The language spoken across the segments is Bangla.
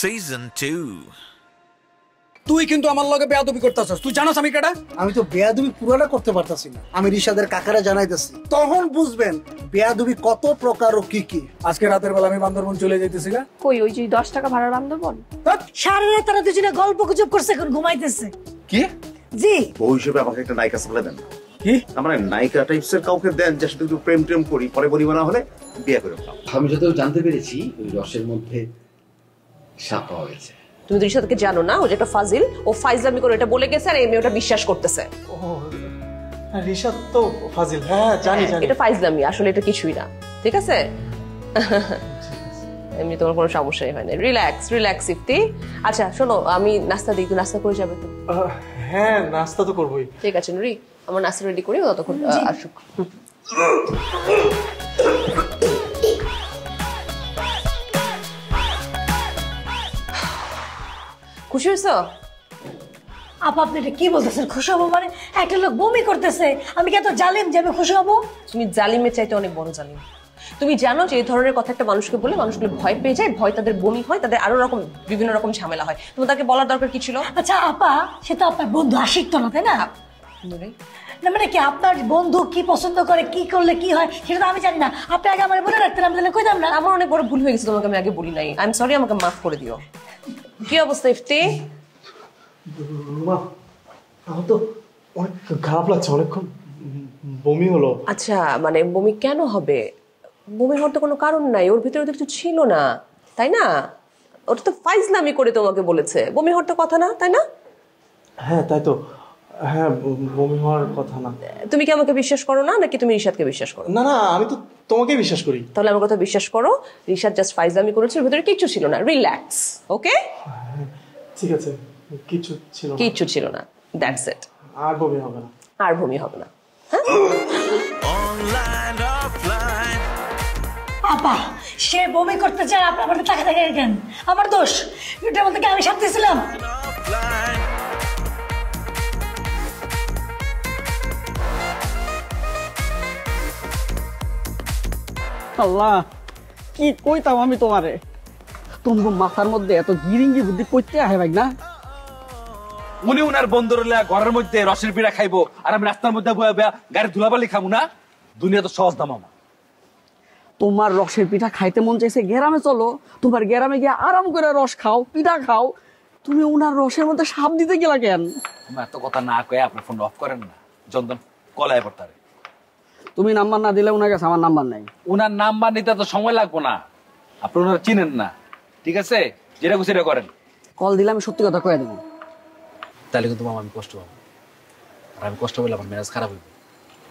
Season 2. তুই কিন্তু আমার লগে বেয়াদবি করতেছস। তুই জানোস আমি কেডা? আমি তো বেয়াদবি পুরোটা করতে পারতাছি না। আমি রিশাদের কাকারা জানাইতেছি, তখন বুঝবেন বেয়াদবি কত প্রকার ও কি কি। আজকে রাতের বেলা আমি বান্দরবন চলে যাইতেছি না। কই ওই যে 10 টাকা ভাড়ার বান্দরবন? সারা রাত তারা দুজনে গল্প গুজব করছে, এখন ঘুমাইতেছে। কি? জি। বউ হিসেবে আমাকে একটা নায়িকা সামলে দেন। কি? আমার নায়িকা টাইপসের কাউকে দেন, যার সাথে একটু প্রেম টেম করি, পরে পরিবার না হলে বিয়ে করে ফেলাম। আমি যতটুকু জানতে পেরেছি ওই রসের মধ্যে সাপ পাওয়া গেছে। তুমি রিশাদকে জানো না? ও যে একটা ফাজিল, ও ফাইজলামি করে এটা বলে গেছে আর এই মেয়েটা বিশ্বাস করতেছে। রিশাদ তো ফাজিল। হ্যাঁ জানি জানি। এটা ফাইজলামি, আসলে এটা কিছুই না। ঠিক আছে? এমনি তোমার কোনো সমস্যাই হয় না। Relax relax Ifti. আচ্ছা শোনো, আমি নাস্তা দিই, তুই নাস্তা করে যাবে তো? হ্যাঁ নাস্তা তো করবোই। ঠিক আছে নুরি, আমার নাস্তা রেডি করি, ততক্ষণ আসুক। খুশি হয়েছো? আপা আপনি এটা কি বলতেছেন? খুশি হবো মানে? একটা লোক বমি করতেছে, আমি কি এত জালিম যে আমি খুশি হবো? তুমি জালিমের চাইতে অনেক বড় জালিম। তুমি জানো যে এই ধরনের কথা একটা মানুষকে বলে মানুষগুলো ভয় পেয়ে যায়, ভয় তাদের বমি হয়, তাদের আরো রকম বিভিন্ন রকম ঝামেলা হয়। তোমার তাকে বলার দরকার কি ছিল? আচ্ছা আপা, সে তো আপনার বন্ধু, আশিক তো না, তাই না? না মানে কি, আপনার বন্ধু কি পছন্দ করে, কি করলে কি হয় সেটা তো আমি জানি না। আপনি আগে আমার বলে রাখতেন, আমি তাহলে কইতাম না। আমার অনেক বড় ভুল হয়ে গেছে, তোমাকে আমি আগে বলি নাই। আই এম সরি, আমাকে মাফ করে দিও। কি অবস্থা ইফতি? রুমা, আমার তো অনেক খারাপ লাগছে, অনেকক্ষণ বমি হলো। আচ্ছা মানে বমি কেন হবে? বমি হওয়ার তো কোনো কারণ নাই, ওর ভিতরে তো কিছু ছিল না, তাই না? ওটা তো ফাইজলামি করে তোমাকে বলেছে, বমি হওয়ার তো কথা না, তাই না? হ্যাঁ তাই তো। হ্যাঁ বমি হওয়ার কথা না। তুমি কি আমাকে বিশ্বাস করো না, নাকি তুমি রিশাদকে বিশ্বাস করো? না না, আমি তো তোমাকেই বিশ্বাস করি। তাহলে আমার কথা বিশ্বাস করো, রিশাদ জাস্ট ফাইজলামি করেছে, ওর ভিতরে কিছু ছিল না। রিল্যাক্স, ওকে? ঠিক আছে, কিছু ছিল না। কিচ্ছু ছিল না, দ্যাটস ইট। আর বমি হবে না। আর বমি হবে না। Online, offline. আপা সে বমি করতে চায়, আপনি আমার টাকা থেকে কেন? আমার দোষ? এটার মধ্যে কি আমি শান্তি ছিলাম? Offline. আল্লাহ, কি কইতাম আমি তোমারে? তোমার মাথার মধ্যে এত গিরিঙ্গি বুদ্ধি কইতে আহে ভাই না? উনি উনার বন্দর ঘরের মধ্যে রসের পিঠা খাইবো আর আমি রাস্তার মধ্যে গাড়ি ধুলাবালি খাবো না? দুনিয়া তো সহজ দাম। আমার তোমার রসের পিঠা খাইতে মন চাইছে, গ্রামে চলো, তোমার গ্রামে গিয়ে আরাম করে রস খাও, পিঠা খাও। তুমি উনার রসের মধ্যে সাপ দিতে গেলা কেন? এত কথা না কয়ে আপনার ফোন অফ করেন না, জনগণ কলায় পড়তারে। তুমি নাম্বার না দিলে উনার কাছে আমার নাম্বার নাই। উনার নাম্বার নিতে তো সময় লাগবো না, আপনি ওনারা চিনেন না। ঠিক আছে, যেটা সেটা করেন। কল দিলে আমি সত্যি কথা কয়ে দেবো। তাহলে কিন্তু আমি কষ্ট পাবো, আর আমি কষ্ট পেলে আমার মেজাজ খারাপ হইব।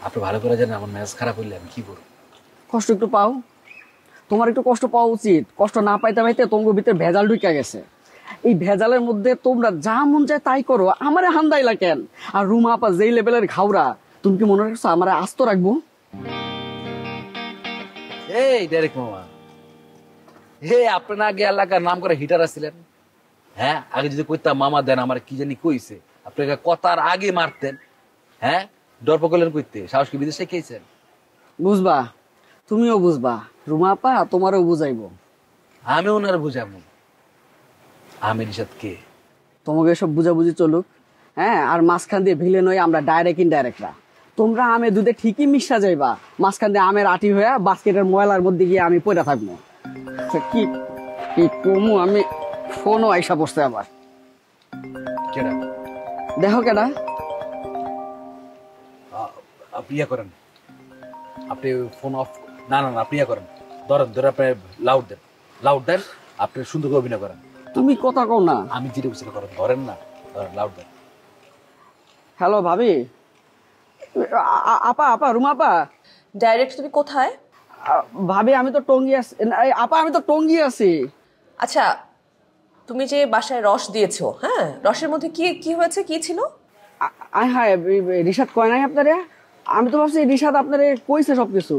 আপনি ভালো করে জানেন আমার মেজাজ খারাপ হইলে আমি কি করবো। কষ্ট একটু পাও, তোমার একটু কষ্ট পাওয়া উচিত। কষ্ট না পাইতে পাইতে তোমার ভিতরে ভেজাল ঢুকে গেছে। এই ভেজালের মধ্যে তোমরা যা মন চায় তাই করো, আমারে হান্দাইলা কেন? আর রুমা আপা যেই লেভেলের ঘাওরা, তুমি কি মনে রাখছো আমারে আস্ত রাখবো? এই ডাইরেক্ট মামা, হে আপনার আগে এলাকার নাম করে হিটার আসছিলেন। হ্যাঁ, আগে যদি কইতাম মামা দেন আমার কি জানি কইছে, আপনাকে কথার আগে মারতেন। হ্যাঁ, ডর পকলেন কইতে, সাহস কি বিদেশে খেয়েছেন? বুঝবা, তুমিও বুঝবা, রুমা আপা তোমারও বুঝাইবো। আমি ওনার বুঝাবো আমি রিশাদ কে। তোমাকে সব বুঝাবুঝি চলুক। হ্যাঁ, আর মাঝখান দিয়ে ভিলেন হয়ে আমরা ডাইরেক্ট ইনডাইরেক্টরা। তোমরা আমে দুধে ঠিকই মিশা যাইবা, মাঝখান দিয়ে আমের আটি হয়ে বাস্কেটের ময়লার মধ্যে গিয়ে আমি পড়ে থাকবো। কি কি কমু আমি? ফোনও আইসা বসতে আবার। কেডা? দেখো কেডা? আপনি ইয়া করেন, আপনি ফোন অফ। না না না, আপনি ইয়া করেন, ধরেন ধরে আপনি লাউড দেন, লাউড দেন, আপনি সুন্দর করে অভিনয় করেন। তুমি কথা কও না, আমি যেটা বুঝতে করেন, ধরেন না, ধরেন লাউড দেন। হ্যালো ভাবি, আপা আপা রুমা আপা। ডাইরেক্ট তুমি কোথায়? ভাবি আমি তো টঙ্গি আছি। আপা আমি তো টঙ্গি আছি। আচ্ছা তুমি যে বাসায় রস দিয়েছো, হ্যাঁ, রসের মধ্যে কি কি হয়েছে, কি ছিল? হ্যাঁ, রিশাদ কয় নাই আপনারে? আমি তো ভাবছি রিশাদ আপনারে কইছে সবকিছু।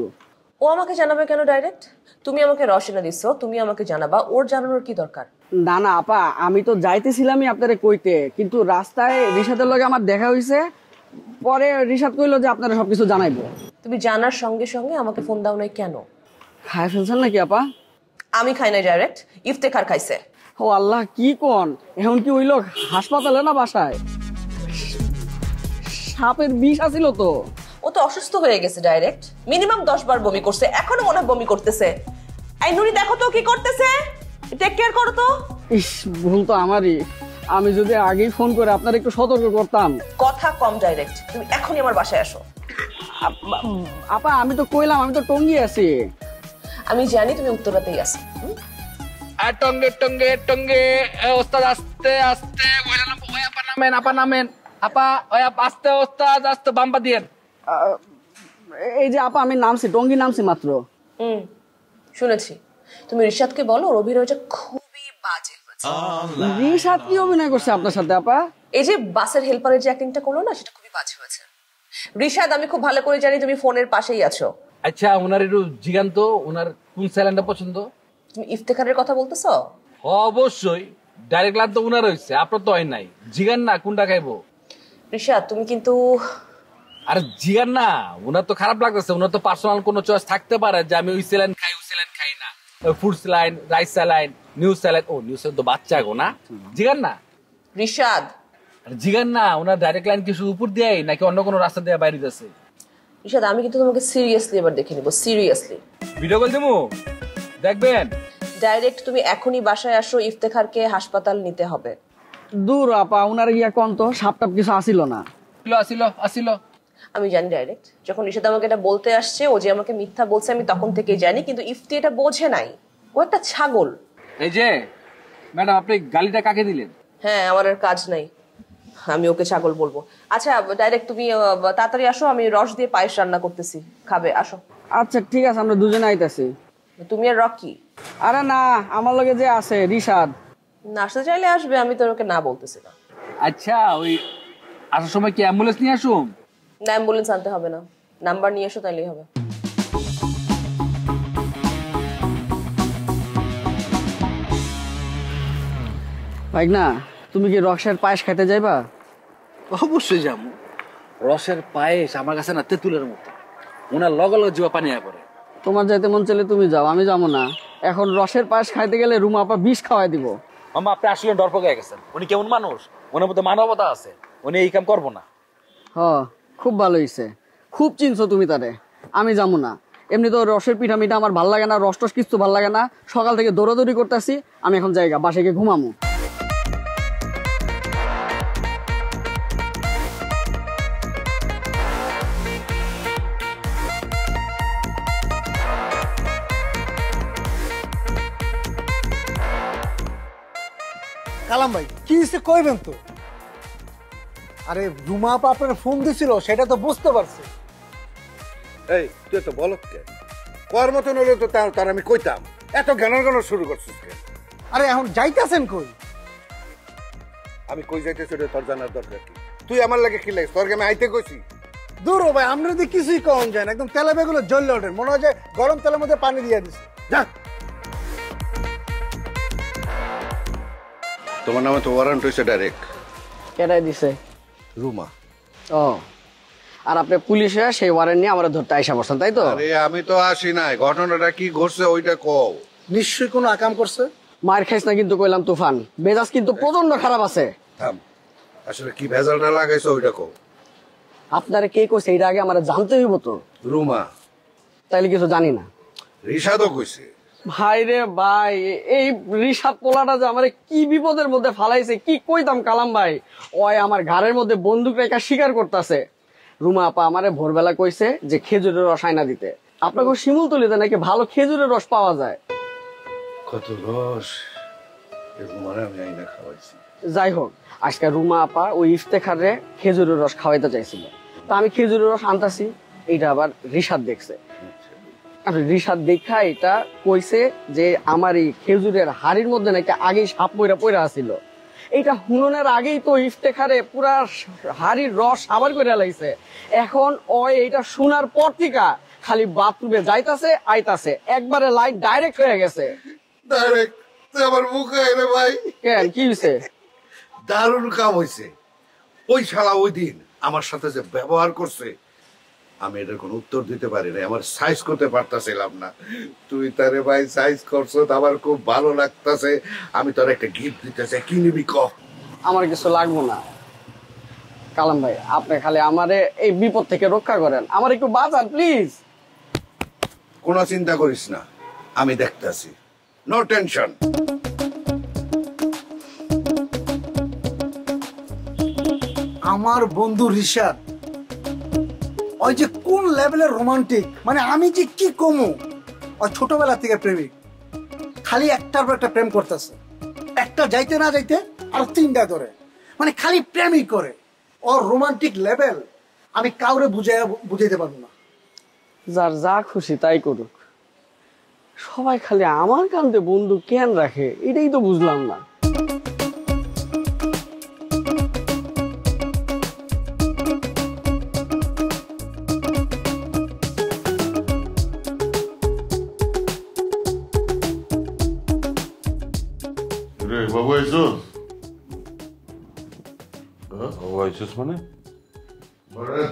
ও আমাকে জানাবে কেন ডাইরেক্ট? তুমি আমাকে রস এনে দিছো, তুমি আমাকে জানাবা, ওর জানানোর কি দরকার? না না আপা, আমি তো যাইতেছিলামই আপনারে কইতে, কিন্তু রাস্তায় রিশাদের লগে আমার দেখা হইছে। পরে রিশাদ কইলো যে আপনারা সবকিছু জানাইবো। তুমি জানার সঙ্গে সঙ্গে আমাকে ফোন দাও নাই কেন? খাই ফেলছেন নাকি আপা? আমি খাই নাই, ডাইরেক্ট ইফতেখার খাইছে। ও আল্লাহ, কি কোন? এখন কি ওই লোক হাসপাতালে না বাসায়? সাপের বিষ আছিল তো। ও তো অসুস্থ হয়ে গেছে ডাইরেক্ট, মিনিমাম 10 বার বমি করছে, এখনো মনে হয় বমি করতেছে। এই নুরি দেখো তো কি করতেছে, টেক কেয়ার করো তো। ইস, ভুল তো আমারই। আমি যদি আগেই ফোন করে আপনার একটু সতর্ক করতাম। কথা কম ডাইরেক্ট, তুমি এখনই আমার বাসায় আসো। আপা আমি তো কইলাম আমি তো টঙ্গি আছি। আমি জানি তুমি উত্তরাতেই আছো। টঙ্গে টঙ্গে টঙ্গে ওস্তাদ আস্তে আস্তে ওই আপা নামেন, আপা নামেন, আপা ওই আস্তে ওস্তাদ আস্তে বাম্পা দিয়েন। এই যে আপা আমি নামছি, টঙ্গি নামছি মাত্র। শুনেছি তুমি রিশাদকে বলো ওর অভিনয়টা খুবই বাজে হয়েছে। রিশাদ কি অভিনয় করছে আপনার সাথে আপা? এই যে বাসের হেল্পারের যে অ্যাক্টিংটা করলো না, সেটা খুবই বাজে হয়েছে। রিশাদ, আমি খুব ভালো করে জানি তুমি ফোনের পাশেই আছো। আচ্ছা, ওনার একটু জিগান তো, ওনার কোন স্যালেন্ডটা পছন্দ? তুমি ইফতেখারের কথা বলতেছো? অবশ্যই, ডাইরেক্ট লাভ তো ওনার হইছে, আপনার তো হয় নাই। জিগান না কোনটা খাইবো? রিশাদ তুমি কিন্তু, আরে জিগান না, ওনার তো খারাপ লাগতেছে। ওনার তো পার্সোনাল কোনো চয়েস থাকতে পারে যে আমি ওই স্যালাইন খাই, ওই স্যালাইন খাই না। Food saline, rice saline, news saline. ও নিউজ স্যালাইন তো বাচ্চা গো না, জিগান না। রিশাদ জিগান না, ওনার ডাইরেক্ট লাইন কি শুধু উপর দিয়াই নাকি অন্য কোনো রাস্তা দিয়ে বাইরে যাচ্ছে? রিশাদ আমি কিন্তু তোমাকে সিরিয়াসলি এবার দেখে নিব, সিরিয়াসলি। ভিডিও কল দিমু, দেখবেন। ডাইরেক্ট তুমি এখনই বাসায় আসো, ইফতেখারকে হাসপাতাল নিতে হবে। দূর আপা, উনার গিয়া কোন তো সাপটাপ কিছু আসিল না। আসিল। আমি জানি ডাইরেক্ট, যখন রিশাদ আমাকে এটা বলতে আসছে, ও যে আমাকে মিথ্যা বলছে আমি তখন থেকেই জানি, কিন্তু ইফতি এটা বোঝে নাই। ও একটা ছাগল। এই যে ম্যাডাম, আপনি গালিটা কাকে দিলেন? হ্যাঁ, আমার আর কাজ নাই, আমি ওকে ছাগল বলবো। আচ্ছা ডাইরেক্ট তুমি তাড়াতাড়ি আসো, আমি রস দিয়ে পায়েস রান্না করতেছি, খাবে? আসো। আচ্ছা ঠিক আছে, আমরা দুজনে আইতাছি। তুমি আর রকি? আরে না, আমার লগে যে আছে রিশাদ। না আসতে চাইলে আসবে, আমি তো ওকে না বলতেছি না। আচ্ছা, ওই আসার সময় কি অ্যাম্বুলেন্স নিয়ে আসুন? না, অ্যাম্বুলেন্স আনতে হবে না, নাম্বার নিয়ে এসো তাইলেই হবে। ভাই না, তুমি কি রসের পায়েস খাইতে যাইবা? অবশ্যই যাবো। রসের পায়েস আমার কাছে না তেঁতুলের মতো, ওনার লগে লগে জিভে পানি আয়া পড়ে। তোমার যাইতে মন চাইলে তুমি যাও, আমি যাবো না। এখন রসের পায়েস খাইতে গেলে রুমা আপা বিষ খাওয়াই দিব। মামা, আপনি আসলে ডরপক হয়ে গেছেন। উনি কেমন মানুষ, ওনার মধ্যে মানবতা আছে, উনি এই কাম করবো না। হ, খুব ভালো হইছে, খুব চিনছো তুমি তারে। আমি যাবো না। এমনি তো রসের পিঠা মিঠা আমার ভাল লাগে না, রস টস কিছু ভাল লাগে না। সকাল থেকে দৌড়াদৌড়ি করতেছি, আমি এখন জায়গা বাসায় গিয়ে ঘুমামু। কালাম ভাই কি হয়েছে কইবেন তো? আরে রুমা আপা আপনার ফোন দিছিল, সেটা তো বুঝতে পারছি। এই তুই তো বলত কে? কর মতন হলে তো তার আমি কইতাম, এত জ্ঞান শুরু করছিস কে? আরে এখন যাইতাছেন কই? আমি কই যাইতেছি ওটা তোর জানার দরকার কি? তুই আমার লাগে কি লাগে? তোর আমি আইতে কইছি? দূর ভাই, আমরা যদি কিছুই কম যায় না, একদম তেলে বেগুলো জ্বললে ওঠেন, মনে হয় যে গরম তেলের মধ্যে পানি দিয়ে দিছে। যা, তোমার নামে তো ওয়ারেন্ট হয়েছে ডাইরেক্ট। কেটাই দিছে? রুমা। ও, আর আপনি পুলিশে সেই ওয়ারেন্ট নিয়ে আমরা ধরতে আইসা বসছেন, তাই তো? আরে আমি তো আসি নাই, ঘটনাটা কি ঘটছে ওইটা কও। নিশ্চয়ই কোনো আকাম করছে। মার খাইছ না কিন্তু কইলাম তুফান, মেজাজ কিন্তু প্রচন্ড খারাপ আছে। থাম, আসলে কি ভেজালটা লাগাইছো ওইটা কও। আপনারে কে কইছে এটা আগে আমরা জানতে হইব তো। রুমা। তাইলে কিছু জানি না। রিশাদও কইছে। ভাই রে ভাই, এই রিশাদ পোলাটা যে আমারে কি বিপদের মধ্যে ফালাইছে কি কইতাম কালাম ভাই। ওই আমার ঘরের মধ্যে বন্দুক রেখা শিকার করতেছে। রুমা আপা আমারে ভোরবেলা কইছে যে খেজুরের রস আইনা দিতে। আপনাকে শিমুলতলিতে নাকি ভালো খেজুরের রস পাওয়া যায়। কত রস রুমারে আমি আইনা খাওয়াইছি। যাই হোক, আজকে রুমা আপা ওই ইফতেখারে খেজুরের রস খাওয়াইতে চাইছিল, তা আমি খেজুরের রস আনতাছি, এইটা আবার রিশাদ দেখছে। আর রিশাদ দেখা এটা কইছে যে আমার এই খেজুরের হাড়ির মধ্যে নাকি আগেই সাপ মইরা পইরা আছিল। এইটা হুননের আগেই তো ইফতেখারে পুরা হাড়ির রস আবার করে লাইছে। এখন ওই এইটা শোনার পর থেকে খালি বাথরুমে যাইতাছে আইতাছে, একবারে লাইট ডাইরেক্ট হয়ে গেছে। ডাইরেক্ট তুই আমার মুখে আইলে ভাই। কেন কি হইছে? দারুণ কাম হইছে। ওই শালা ওই দিন আমার সাথে যে ব্যবহার করছে, আমি এটার কোনো উত্তর দিতে পারি না, আমার সাইজ করতে পারতাছিলাম না। তুই তারে ভাই সাইজ করছো, আমার খুব ভালো লাগতাছে। আমি তোর একটা গিফট দিতে চাই, কি নিবি ক? আমার কিছু লাগবো না কালাম ভাই, আপনি খালি আমারে এই বিপদ থেকে রক্ষা করেন, আমার একটু বাঁচান প্লিজ। কোনো চিন্তা করিস না, আমি দেখতাছি, নো টেনশন। আমার বন্ধু ঋষাদ ওই যে কোন লেভেলের রোমান্টিক, মানে আমি যে কি কমু, ওই ছোটবেলা থেকে প্রেমিক, খালি একটার পর একটা প্রেম করতেছে, একটা যাইতে না যাইতে আর তিনটা ধরে, মানে খালি প্রেমই করে। ওর রোমান্টিক লেভেল আমি কাউরে বুঝাইতে পারবো না। যার যা খুশি তাই করুক, সবাই খালি আমার কান্দে বন্ধু কেন রাখে এটাই তো বুঝলাম না। বাবু আইসোস? বাবু আইসোস মানে?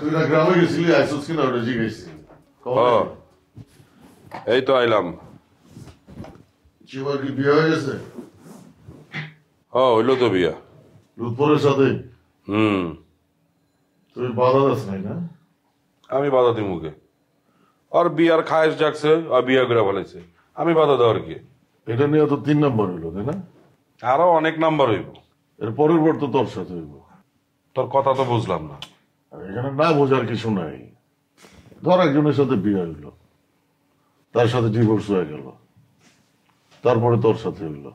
তুই না গ্রামে গেছিলি, আইসোস কিনা ওটা জিজ্ঞাসি। এই তো আইলাম। চিমার কি বিয়ে হয়ে গেছে? হইলো তো বিয়া লুৎফরের সাথে। তুই বাধা দাস নাই না? আমি বাধা দিই মুখে, আর বিয়ার খায়েশ জাগছে আর বিয়া করে ফেলেছে, আমি বাধা দেওয়ার কি? এটা নিয়ে তো 3 নম্বর হইলো তাই না? আরো অনেক নাম্বার হইব, এর পরের বার তো তোর সাথে হইব। তোর কথা তো বুঝলাম না। এখানে না বোঝার কিছু নাই। ধর একজনের সাথে বিয়ে হইলো, তার সাথে ডিভোর্স হয়ে গেল, তারপরে তোর সাথে হইলো,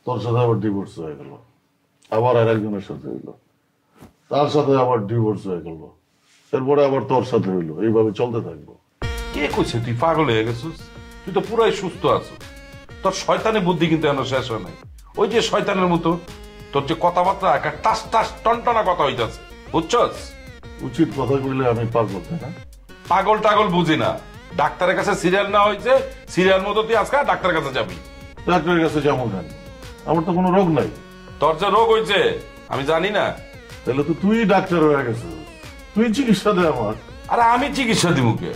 তোর সাথে আবার ডিভোর্স হয়ে গেল, আবার আর একজনের সাথে হইলো, তার সাথে আবার ডিভোর্স হয়ে গেল, এরপরে আবার তোর সাথে হইলো, এইভাবে চলতে থাকবো। কে কইছে তুই পাগল হয়ে গেছিস? তুই তো পুরাই সুস্থ আছো, তোর শয়তানি বুদ্ধি কিন্তু এখনো শেষ হয় নাই। ওই যে শয়তানের মতো তোর যে কথাবার্তা একটা টাস টাস টনটনা কথা হইতাছে, বুঝছস? উচিত কথা কইলে আমি পাগল তাই না? পাগল টাগল বুঝি না, ডাক্তারের কাছে সিরিয়াল না হয়েছে, সিরিয়াল মতো তুই আজকে ডাক্তারের কাছে যাবি। ডাক্তারের কাছে যাবো কেন? আমার তো কোনো রোগ নাই। তোর যে রোগ হয়েছে আমি জানি না? তাহলে তো তুই ডাক্তার হয়ে গেছিস, তুই চিকিৎসা দে আমার। আরে আমি চিকিৎসা দিব কে?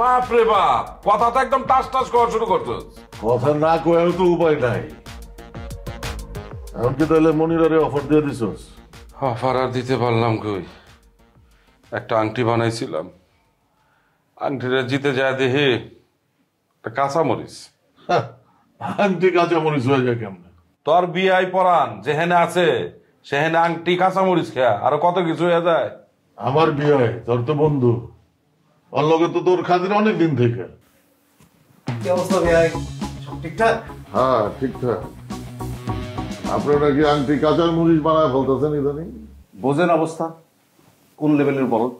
বাপ রে বাপ, কথা তো একদম টাস টাস করা শুরু করছস। কথা না কয়েও তো উপায় নাই। এমনকি তাহলে মনিরারে অফার দিয়ে দিছস? অফার আর দিতে পারলাম কই, একটা আংটি বানাইছিলাম, আংটিটা জিতে যায় দেখি একটা কাঁচা মরিচ। আংটি কাঁচা মরিচ হয়ে যায় কেমন? তোর বিয়াই পরান যেহেনে আছে সেহেনে আংটি কাঁচা মরিচ খেয়া আরো কত কিছু হয়ে যায়। আমার বিয়ে, তোর তো বন্ধু, ওর লগে তো তোর খাতির অনেক দিন থেকে। কি অবস্থা ভাই? সব ঠিকঠাক? হ্যাঁ ঠিকঠাক। আপনারা কি আংটি কাঁচা মরিচ বানায় ফেলতেছেন ইদানিং? বোঝেন অবস্থা কোন লেভেলের বলদ।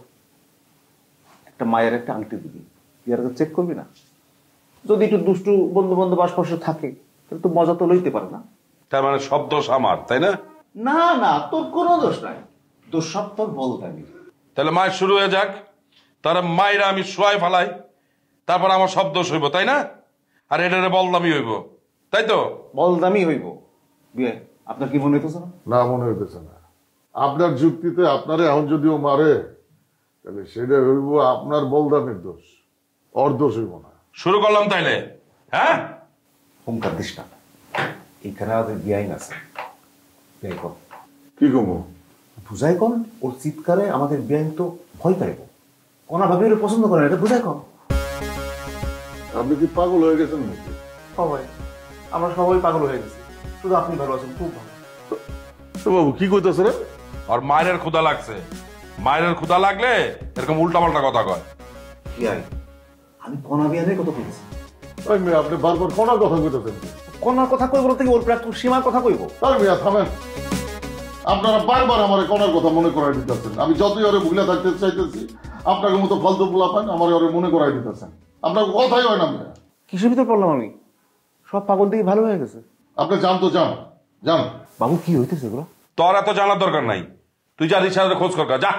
একটা মায়ের একটা আংটি দিবি, বিয়ার চেক করবি না? যদি একটু দুষ্টু বন্ধু বান্ধব আশপাশ থাকে তাহলে তো মজা তো লইতে পারে না। তার মানে সব দোষ আমার, তাই না? না না, তোর কোনো দোষ নাই, দোষ সব তোর বলদামি। তাহলে মায়ের শুরু হয়ে যাক, তার মায়েরা আমি শোয়াই ফেলাই, তারপর আমার সব দোষ হইব, তাই না? আর এটারে বলদামি হইব, তাই তো? বলদামি হইব। বিয়ে আপনার কি মনে হইতেছে না? না মনে হইতেছে না। আপনার যুক্তিতে আপনারে এখন যদিও মারে তাহলে সেটা হইব আপনার বলদামের দোষ, ওর দোষ হইব না। শুরু করলাম তাইলে? হ্যাঁ, হুঙ্কার দিস না, এখানে আমাদের বিয়াইন আছে। কি কমো বুঝাই কন, ওর চিৎকারে আমাদের বিয়াইন তো ভয় পাইব, কোনা ভাবে ওর পছন্দ করে, এটা বুঝাই কন। আপনি কি পাগল হয়ে গেছেন নাকি? সবাই, আমরা সবাই পাগল হয়ে গেছি, শুধু আপনি ভালো আছেন, খুব ভালো। বাবু কি কইতেছে রে? আর মায়ের ক্ষুধা লাগছে, মায়ের ক্ষুধা লাগলে এরকম উল্টাপাল্টা কথা কয়। বিয়াই, আমি কোনা বিয়ানের কথা কইছি। আপনি বারবার কোনার কথা কইতেছেন? কোনার কথা কইব থেকে ওর প্রাক সীমার কথা কইব? মিয়া থামেন, আপনারা বারবার আমার কোনার কথা মনে করাই দিতেছেন। আমি যতই ওরে ভুলে থাকতে চাইতেছি, আপনাকে মতো ফালতু পোলা পান আমার ওরে মনে করাই দিতেছেন। আপনার কথাই হয় না। কিসের ভিতর পড়লাম আমি? সব পাগল দিকে ভালো হয়ে গেছে। আপনি জান তো জান, জান বাবু কি হইতেছে এগুলো? তোর এত জানার দরকার নাই, তুই যা রিসার্চে খোঁজ কর, যা।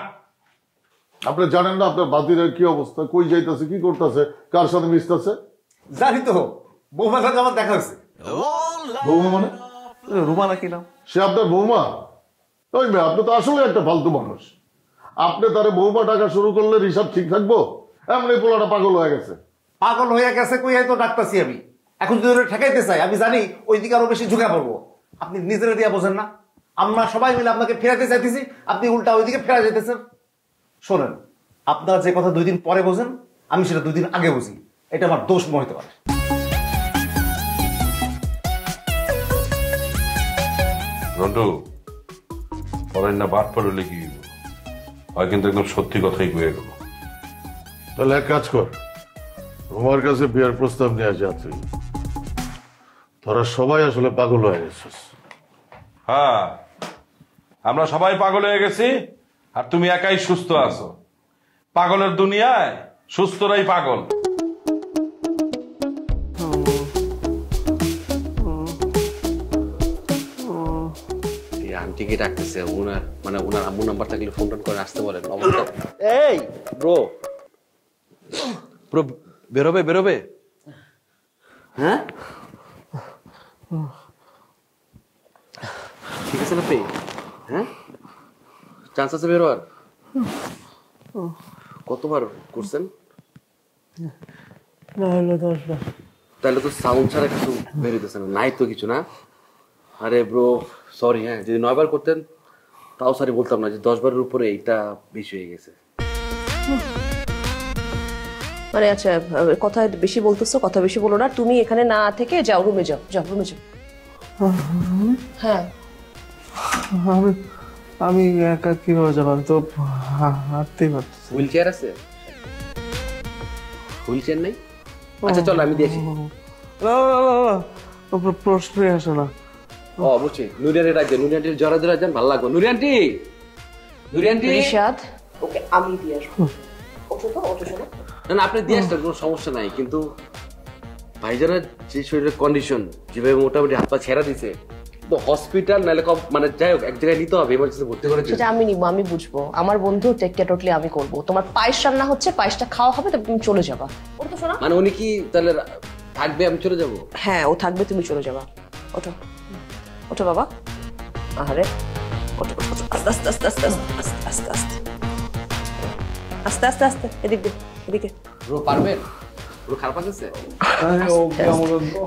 আপনি জানেন না আপনার বাতিরের কি অবস্থা, কই যাইতেছে, কি করতেছে, কার সাথে মিশতেছে? জানি তো, বৌমার সাথে আমার দেখা হয়েছে। বৌমা মানে? রুমা নাকি নাম? সে আপনার বৌমা? ওই মেয়ে, আপনি তো আসলে একটা ফালতু মানুষ। আপনি তারে বৌমা টাকা শুরু করলে হিসাব ঠিক থাকবো? এমনি পোলাটা পাগল হয়ে গেছে। পাগল হয়ে গেছে কই তো ডাকতাছি আমি। এখন যদি ওরা ঠেকাইতে চাই আমি জানি ওই দিকে আরো বেশি ঝুঁকে পড়বো। আপনি নিজেরা দিয়া বোঝেন না, আমরা সবাই মিলে আপনাকে ফেরাতে চাইতেছি, আপনি উল্টা ওইদিকে ফেরা যেতেছেন। শোনেন, আপনারা যে কথা 2 দিন পরে বোঝেন আমি সেটা 2 দিন আগে বুঝি, এটা আমার দোষ মনে হতে পারে। রন্টু, পরের না বাদ পড়লে কি হয়, কিন্তু একদম সত্যি কথাই কয়ে গেল। তাহলে এক কাজ কর, তোমার কাছে বিয়ার প্রস্তাব নিয়ে যাচ্ছি। তোরা সবাই আসলে পাগল হয়ে গেছিস। হ্যাঁ, আমরা সবাই পাগল হয়ে গেছি, আর তুমি একাই সুস্থ আছো। পাগলের দুনিয়ায় সুস্থরাই পাগল। আন্টিকে ডাকতেছে, ওনার মানে ওনার আম্মু নাম্বার থাকলে ফোন টোন করে আসতে বলেন। এই ব্রো, ব্রো বেরোবে বেরোবে? হ্যাঁ ঠিক আছে না? পেয়ে হ্যাঁ চান্স আছে বেরোয়ার? কতবার করছেন? না হলো 10 বার। তাহলে তো সাউন্ড ছাড়া কিছু বেরোতেছে না, নাই তো কিছু না? আরে ব্রো সরি, হ্যাঁ যদি 9 বার করতেন তাও সরি বলতাম না, যে 10 বারের উপরে এইটা বেশি হয়ে গেছে। মানে আচ্ছা, কথা বেশি বলতেছো, কথা বেশি বলো না। তুমি এখানে না থেকে যাও, রুমে যাও, যাও রুমে যাও। হ্যাঁ আমি একা কিভাবে যাবো? আমি তো হাঁটতেই পারতেছি। হুইল চেয়ার আছে? হুইল চেয়ার নেই? আচ্ছা চলো আমি দিয়েছি। প্রশ্নই আসে না। ও বুঝছি, নুরিয়ান্টি রাখবেন, নুরিয়ান্টির জরা জরা যান, ভালো লাগবে। নুরিয়ান্টি, নুরিয়ান্টি রিশাদ, ওকে আমি দিয়ে আসবো। ওঠো তো, ওঠো শোনো। না আপনি দিয়ে আসতেন, কোনো সমস্যা নাই, কিন্তু ভাইজারা যে শরীরের কন্ডিশন, যেভাবে মোটামুটি হাত পা ছেড়া দিছে, তো হসপিটাল নাহলে মানে যাই হোক এক জায়গায় নিতে হবে, এমার্জেন্সি ভর্তি করে। সেটা আমি নিবো, আমি বুঝবো। আমার বন্ধু টেক কেয়ার টোটালি আমি করবো। তোমার পায়েস রান্না হচ্ছে, পায়েসটা খাওয়া হবে, তারপর তুমি চলে যাবা। ওঠো শোনা। মানে উনি কি তাহলে থাকবে, আমি চলে যাবো? হ্যাঁ ও থাকবে, তুমি চলে যাবা। ওঠো ওঠো বাবা। আরে ওঠো ওঠো, আস্তে আস্তে আস্তে আস্তে আস্তে আস্তে আস্তে আস্তে আস্তে আস্তে, এদিকে এদিকে। ব্রো পারবেন? ব্রো খারাপ আছে?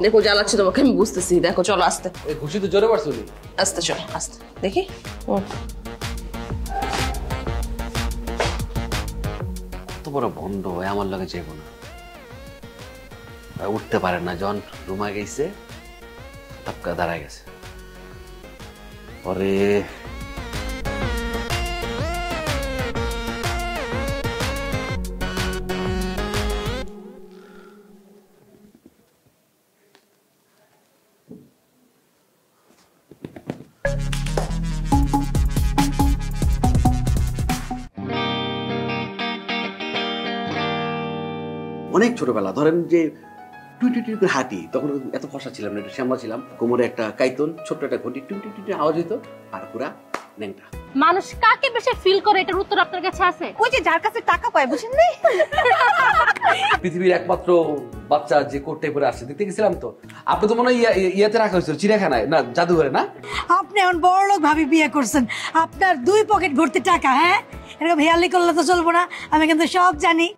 দেখো জ্বালাচ্ছি তোমাকে, আমি বুঝতেছি। দেখো চলো আস্তে। খুশি তো জোরে পারছো? আস্তে চলো, আস্তে দেখি। কত বড় ভন্ড হয়, আমার লগে যাইব না, উঠতে পারে না। যখন রুমা গেছে টাপকা দাঁড়ায় গেছে। পরে অনেক ছোটবেলা, ধরেন যে টুইটি টুই করে হাঁটি, তখন এত ফসা ছিলাম না, একটু শ্যামলা ছিলাম, কোমরে একটা কাইতন, ছোট্ট একটা ঘটি, টুইটি টুইটি আওয়াজ হইতো, আর পুরা ন্যাংটা। মানুষ কাকে বেশি ফিল করে এটার উত্তর আপনার কাছে আছে? ওই যে যার কাছে টাকা পায়, বুঝেন নি? পৃথিবীর একমাত্র বাচ্চা যে কোটটাই পরে আসছে, দেখতে গেছিলাম তো। আপনি তো মনে হয় ইয়াতে রাখা হয়েছিল, চিড়িয়াখানায় না জাদুঘরে না? আপনি এমন বড় লোক ভাবি বিয়ে করছেন, আপনার 2 পকেট ভর্তি টাকা। হ্যাঁ এরকম হেয়ালি করলে তো চলবো না, আমি কিন্তু সব জানি।